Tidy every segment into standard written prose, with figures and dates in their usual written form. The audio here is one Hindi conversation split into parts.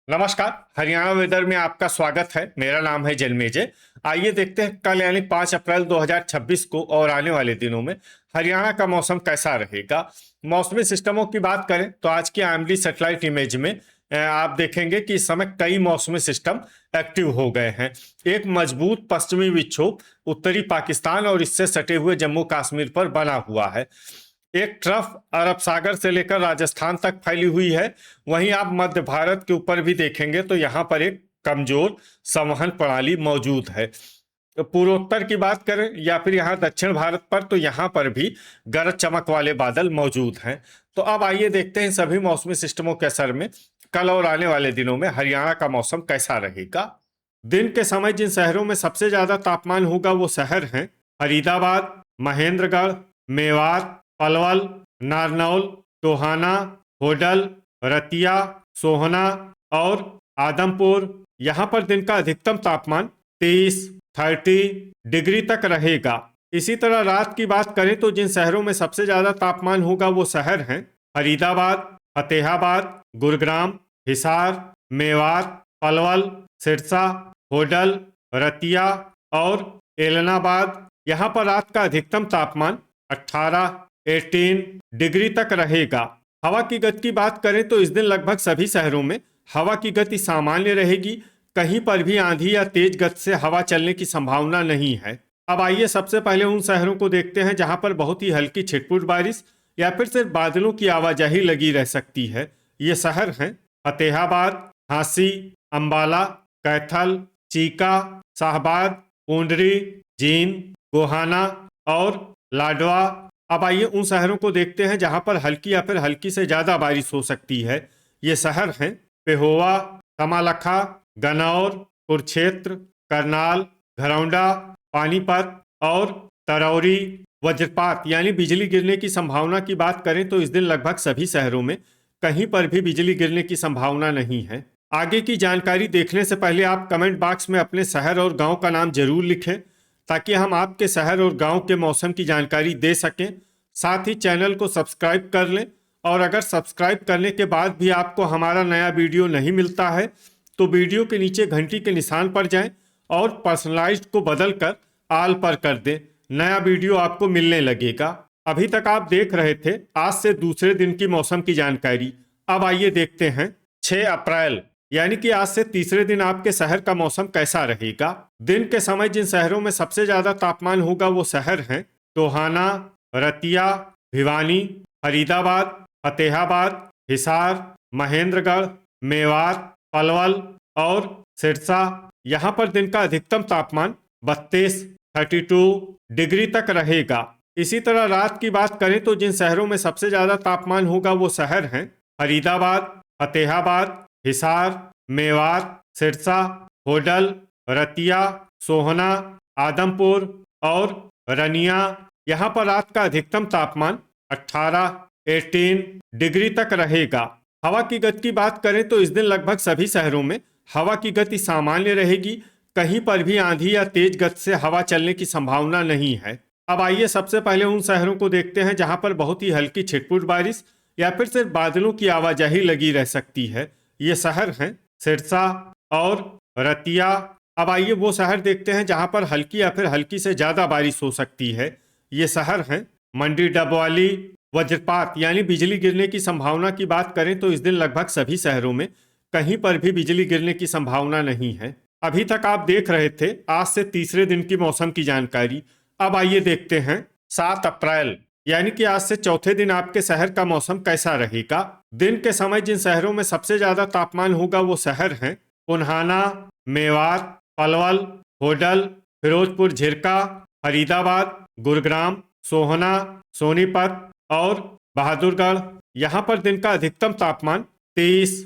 नमस्कार। हरियाणा वेदर में आपका स्वागत है। मेरा नाम है जन्मेजय। आइए देखते हैं कल यानी 5 अप्रैल 2026 को और आने वाले दिनों में हरियाणा का मौसम कैसा रहेगा। मौसमी सिस्टमों की बात करें तो आज की आईएमडी सैटेलाइट इमेज में आप देखेंगे कि इस समय कई मौसमी सिस्टम एक्टिव हो गए हैं। एक मजबूत पश्चिमी विक्षोभ उत्तरी पाकिस्तान और इससे सटे हुए जम्मू कश्मीर पर बना हुआ है। एक ट्रफ अरब सागर से लेकर राजस्थान तक फैली हुई है। वहीं आप मध्य भारत के ऊपर भी देखेंगे तो यहाँ पर एक कमजोर संवहन प्रणाली मौजूद है। तो पूर्वोत्तर की बात करें या फिर यहाँ दक्षिण भारत पर तो यहाँ पर भी गरज चमक वाले बादल मौजूद हैं। तो अब आइए देखते हैं सभी मौसमी सिस्टमों के असर में कल और आने वाले दिनों में हरियाणा का मौसम कैसा रहेगा। दिन के समय जिन शहरों में सबसे ज्यादा तापमान होगा वो शहर हैं फरीदाबाद, महेंद्रगढ़, मेवात, पलवल, नारनौल, टोहाना, होडल, रतिया, सोहना और आदमपुर। यहाँ पर दिन का अधिकतम तापमान 30 डिग्री तक रहेगा। इसी तरह रात की बात करें तो जिन शहरों में सबसे ज्यादा तापमान होगा वो शहर हैं फरीदाबाद, फतेहाबाद, गुरुग्राम, हिसार, मेवात, पलवल, सिरसा, होडल, रतिया और एलनाबाद। यहाँ पर रात का अधिकतम तापमान 18 डिग्री तक रहेगा। हवा की गति की बात करें तो इस दिन लगभग सभी शहरों में हवा की गति सामान्य रहेगी। कहीं पर भी आंधी या तेज गति से हवा चलने की संभावना नहीं है। अब आइए सबसे पहले उन शहरों को देखते हैं जहां पर बहुत ही हल्की छिटपुट बारिश या फिर सिर्फ बादलों की आवाजाही लगी रह सकती है। ये शहर हैं फतेहाबाद, झांसी, अंबाला, कैथल, चीका, शाहबाद, पुंडरी, जींद, गोहाना और लाडवा। अब आइए उन शहरों को देखते हैं जहां पर हल्की या फिर हल्की से ज्यादा बारिश हो सकती है। ये शहर हैं पेहोवा, कमालखा, गन्नौर, कुरुक्षेत्र, करनाल, घरौंडा, पानीपत और तरौरी। वज्रपात यानी बिजली गिरने की संभावना की बात करें तो इस दिन लगभग सभी शहरों में कहीं पर भी बिजली गिरने की संभावना नहीं है। आगे की जानकारी देखने से पहले आप कमेंट बॉक्स में अपने शहर और गांव का नाम जरूर लिखें ताकि हम आपके शहर और गांव के मौसम की जानकारी दे सकें। साथ ही चैनल को सब्सक्राइब कर लें और अगर सब्सक्राइब करने के बाद भी आपको हमारा नया वीडियो नहीं मिलता है तो वीडियो के नीचे घंटी के निशान पर जाएं और पर्सनलाइज्ड को बदल कर आल पर कर दें। नया वीडियो आपको मिलने लगेगा। अभी तक आप देख रहे थे आज से दूसरे दिन की मौसम की जानकारी। अब आइए देखते हैं 6 अप्रैल यानी कि आज से तीसरे दिन आपके शहर का मौसम कैसा रहेगा। दिन के समय जिन शहरों में सबसे ज्यादा तापमान होगा वो शहर हैं टोहाना, रतिया, भिवानी, फरीदाबाद, फतेहाबाद, हिसार, महेंद्रगढ़, मेवात, पलवल और सिरसा। यहाँ पर दिन का अधिकतम तापमान 32 डिग्री तक रहेगा। इसी तरह रात की बात करें तो जिन शहरों में सबसे ज्यादा तापमान होगा वो शहर हैं फरीदाबाद, फतेहाबाद, हिसार, मेवात, सिरसा, होडल, रतिया, सोहना, आदमपुर और रनिया। यहाँ पर रात का अधिकतम तापमान 18 डिग्री तक रहेगा। हवा की गति की बात करें तो इस दिन लगभग सभी शहरों में हवा की गति सामान्य रहेगी। कहीं पर भी आंधी या तेज गति से हवा चलने की संभावना नहीं है। अब आइए सबसे पहले उन शहरों को देखते हैं जहां पर बहुत ही हल्की छिटपुट बारिश या फिर सिर्फ बादलों की आवाजाही लगी रह सकती है। ये शहर हैं सिरसा और रतिया। अब आइए वो शहर देखते हैं जहां पर हल्की या फिर हल्की से ज्यादा बारिश हो सकती है। ये शहर हैं मंडी डबवाली। वज्रपात यानी बिजली गिरने की संभावना की बात करें तो इस दिन लगभग सभी शहरों में कहीं पर भी बिजली गिरने की संभावना नहीं है। अभी तक आप देख रहे थे आज से तीसरे दिन की मौसम की जानकारी। अब आइए देखते हैं 7 अप्रैल यानी कि आज से चौथे दिन आपके शहर का मौसम कैसा रहेगा। दिन के समय जिन शहरों में सबसे ज्यादा तापमान होगा वो शहर हैं पुन्हाना, मेवात, पलवल, होडल, फिरोजपुर झिरका, फरीदाबाद, गुरुग्राम, सोहना, सोनीपत और बहादुरगढ़। यहाँ पर दिन का अधिकतम तापमान 30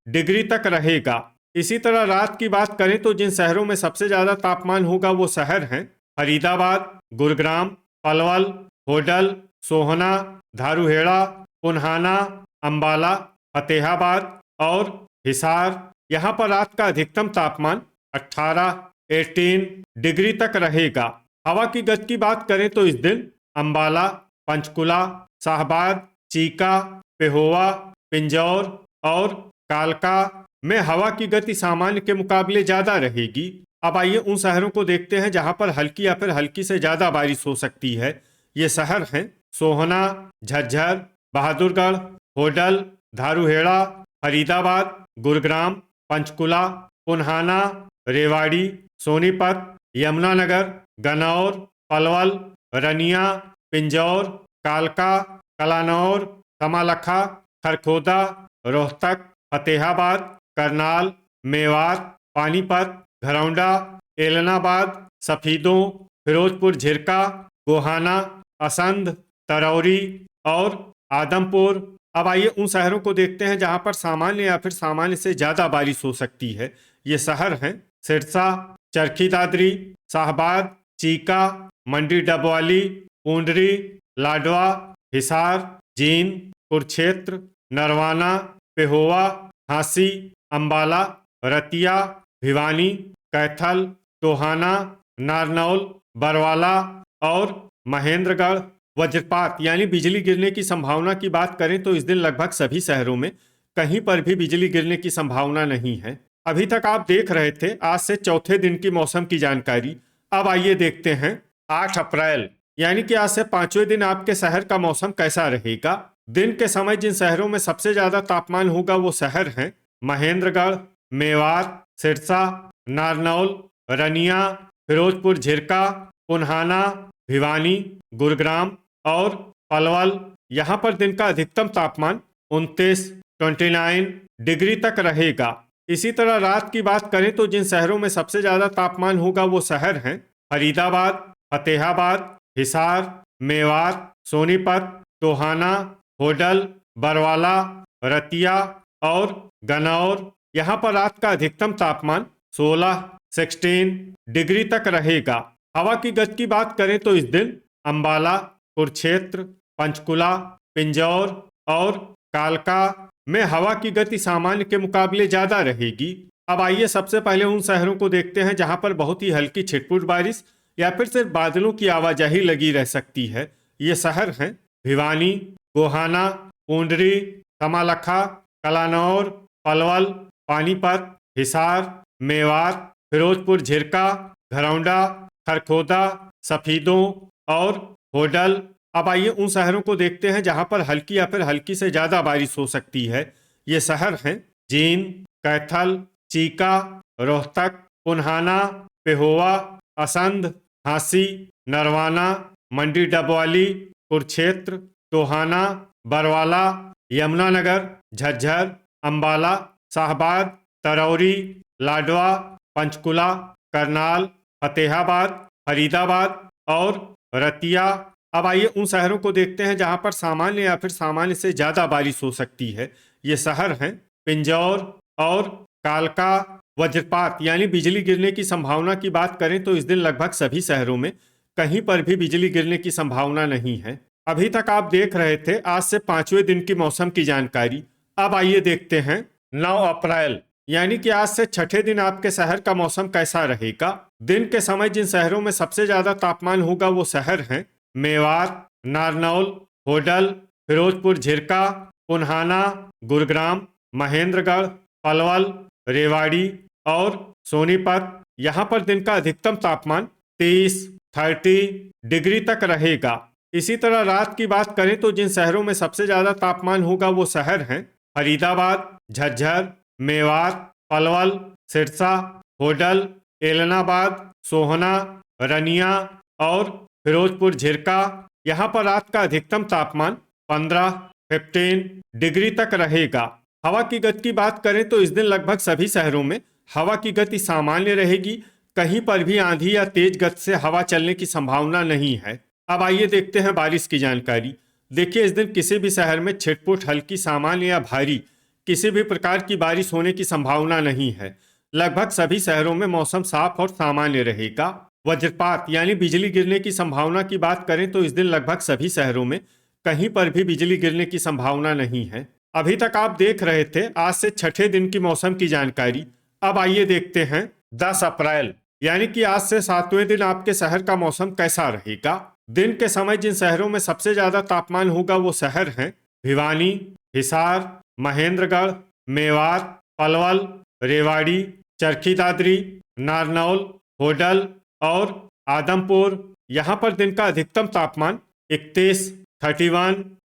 डिग्री तक रहेगा। इसी तरह रात की बात करें तो जिन शहरों में सबसे ज्यादा तापमान होगा वो शहर हैं फरीदाबाद, गुरुग्राम, पलवल, होडल, सोहना, धारूहेड़ा, पुन्हाना, अंबाला, फतेहाबाद और हिसार। यहाँ पर रात का अधिकतम तापमान 18 डिग्री तक रहेगा। हवा की गति की बात करें तो इस दिन अंबाला, पंचकुला, शाहबाद, चीका, पेहोवा, पिंजौर और कालका में हवा की गति सामान्य के मुकाबले ज्यादा रहेगी। अब आइए उन शहरों को देखते हैं जहां पर हल्की या फिर हल्की से ज्यादा बारिश हो सकती है। ये शहर हैं सोहना, झज्जर, बहादुरगढ़, होडल, धारूहेड़ा, फरीदाबाद, गुरुग्राम, पंचकुला, पुन्हाना, रेवाड़ी, सोनीपत, यमुनानगर, गन्नौर, पलवल, रनिया, पिंजौर, कालका, कलानौर, कमालखा, खरखोदा, रोहतक, फतेहाबाद, करनाल, मेवात, पानीपत, घरौंडा, एलनाबाद, सफीदों, फिरोजपुर झिरका, गोहाना, असंध, तरौरी और आदमपुर। अब आइए उन शहरों को देखते हैं जहां पर सामान्य या फिर सामान्य से ज्यादा बारिश हो सकती है। ये शहर हैं सिरसा, चरखी दादरी, शाहबाद, चीका, मंडी डबवाली, पूंडरी, लाडवा, हिसार, जींद, कुरुक्षेत्र, नरवाना, पेहोवा, झांसी, अंबाला, रतिया, भिवानी, कैथल, टोहाना, नारनौल, बरवाला और महेंद्रगढ़। वज्रपात यानी बिजली गिरने की संभावना की बात करें तो इस दिन लगभग सभी शहरों में कहीं पर भी बिजली गिरने की संभावना नहीं है। अभी तक आप देख रहे थे आज से चौथे दिन की मौसम की जानकारी। अब आइए देखते हैं 8 अप्रैल यानी कि आज से 5वें दिन आपके शहर का मौसम कैसा रहेगा। दिन के समय जिन शहरों में सबसे ज्यादा तापमान होगा वो शहर हैं महेंद्रगढ़, मेवात, सिरसा, नारनौल, रनिया, फिरोजपुर झिरका, पुन्हाना, भिवानी, गुरुग्राम और पलवल। यहाँ पर दिन का अधिकतम तापमान 29 डिग्री तक रहेगा। इसी तरह रात की बात करें तो जिन शहरों में सबसे ज्यादा तापमान होगा वो शहर हैं फरीदाबाद, फतेहाबाद, हिसार, मेवात, सोनीपत, टोहाना, होडल, बरवाला, रतिया और गन्नौर। यहाँ पर रात का अधिकतम तापमान 16 डिग्री तक रहेगा। हवा की गति की बात करें तो इस दिन अंबाला, कुरुक्षेत्र, पंचकुला, पिंजौर और कालका में हवा की गति सामान्य के मुकाबले ज्यादा रहेगी। अब आइए सबसे पहले उन शहरों को देखते हैं जहां पर बहुत ही हल्की छिटपुट बारिश या फिर सिर्फ बादलों की आवाजाही लगी रह सकती है। ये शहर हैं भिवानी, गोहाना, पूंडरी, कमालखा, कलानौर, पलवल, पानीपत, हिसार, मेवात, फिरोजपुर झिरका, घरौंडा, खरखोदा, सफीदों और होडल। अब आइए उन शहरों को देखते हैं जहां पर हल्की या फिर हल्की से ज्यादा बारिश हो सकती है। ये शहर हैं जींद, कैथल, चीका, रोहतक, पुन्हाना, पेहोवा, असंध, झांसी, नरवाना, मंडी डबवाली, कुरुक्षेत्र, टोहाना, बरवाला, यमुनानगर, झज्जर, अंबाला, शाहबाद, तरौरी, लाडवा, पंचकुला, करनाल, फतेहाबाद, फरीदाबाद और रतिया। अब आइए उन शहरों को देखते हैं जहां पर सामान्य या फिर सामान्य से ज्यादा बारिश हो सकती है। ये शहर हैं पिंजौर और कालका। वज्रपात यानी बिजली गिरने की संभावना की बात करें तो इस दिन लगभग सभी शहरों में कहीं पर भी बिजली गिरने की संभावना नहीं है। अभी तक आप देख रहे थे आज से 5वें दिन की मौसम की जानकारी। अब आइए देखते हैं 9 अप्रैल यानी कि आज से छठे दिन आपके शहर का मौसम कैसा रहेगा। दिन के समय जिन शहरों में सबसे ज्यादा तापमान होगा वो शहर हैं मेवात, नारनौल, होडल, फिरोजपुर झिरका, पुन्हाना, गुरुग्राम, महेंद्रगढ़, पलवल, रेवाड़ी और सोनीपत। यहाँ पर दिन का अधिकतम तापमान 30 डिग्री तक रहेगा। इसी तरह रात की बात करें तो जिन शहरों में सबसे ज्यादा तापमान होगा वो शहर हैं फरीदाबाद, झज्जर, मेवात, पलवल, सिरसा, होडल, एलनाबाद, सोहना, रनिया और फिरोजपुर झिरका। यहाँ पर रात का अधिकतम तापमान 15 डिग्री तक रहेगा। हवा की गति की बात करें तो इस दिन लगभग सभी शहरों में हवा की गति सामान्य रहेगी। कहीं पर भी आंधी या तेज गति से हवा चलने की संभावना नहीं है। अब आइए देखते हैं बारिश की जानकारी। देखिए इस दिन किसी भी शहर में छिटपुट, हल्की, सामान्य या भारी किसी भी प्रकार की बारिश होने की संभावना नहीं है। लगभग सभी शहरों में मौसम साफ और सामान्य रहेगा। वज्रपात यानी बिजली गिरने की संभावना की बात करें तो इस दिन लगभग सभी शहरों में कहीं पर भी बिजली गिरने की संभावना नहीं है। अभी तक आप देख रहे थे आज से छठे दिन की मौसम की जानकारी। अब आइए देखते हैं 10 अप्रैल यानी कि आज से 7वें दिन आपके शहर का मौसम कैसा रहेगा। दिन के समय जिन शहरों में सबसे ज्यादा तापमान होगा वो शहर हैं भिवानी, हिसार, महेंद्रगढ़, मेवात, पलवल, रेवाड़ी, चरखी दादरी, नारनौल, होडल और आदमपुर। यहाँ पर दिन का अधिकतम तापमान 31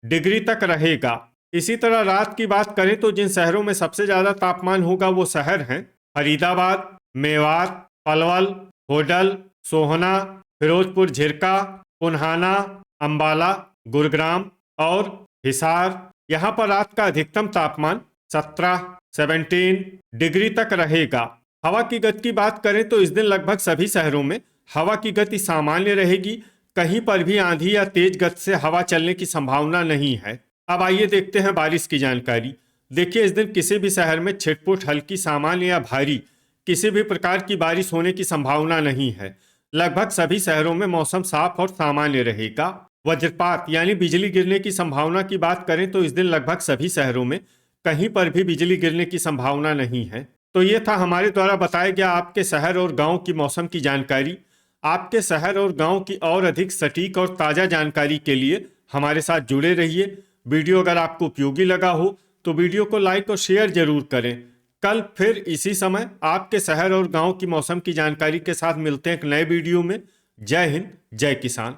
डिग्री तक रहेगा। इसी तरह रात की बात करें तो जिन शहरों में सबसे ज्यादा तापमान होगा वो शहर हैं फरीदाबाद, मेवात, पलवल, होडल, सोहना, फिरोजपुर झिरका, पुन्हाना, अंबाला, गुरुग्राम और हिसार। यहाँ पर रात का अधिकतम तापमान 17 डिग्री तक रहेगा। हवा की गति की बात करें तो इस दिन लगभग सभी शहरों में हवा की गति सामान्य रहेगी। कहीं पर भी आंधी या तेज गति से हवा चलने की संभावना नहीं है। अब आइए देखते हैं बारिश की जानकारी। देखिए, इस दिन किसी भी शहर में छिटपुट, हल्की, सामान्य या भारी किसी भी प्रकार की बारिश होने की संभावना नहीं है। लगभग सभी शहरों में मौसम साफ और सामान्य रहेगा। वज्रपात यानी बिजली गिरने की संभावना की बात करें तो इस दिन लगभग सभी शहरों में कहीं पर भी बिजली गिरने की संभावना नहीं है। तो ये था हमारे द्वारा बताया गया आपके शहर और गांव की मौसम की जानकारी। आपके शहर और गांव की और अधिक सटीक और ताज़ा जानकारी के लिए हमारे साथ जुड़े रहिए। वीडियो अगर आपको उपयोगी लगा हो तो वीडियो को लाइक और शेयर जरूर करें। कल फिर इसी समय आपके शहर और गांव की मौसम की जानकारी के साथ मिलते हैं एक नए वीडियो में। जय हिंद, जय किसान।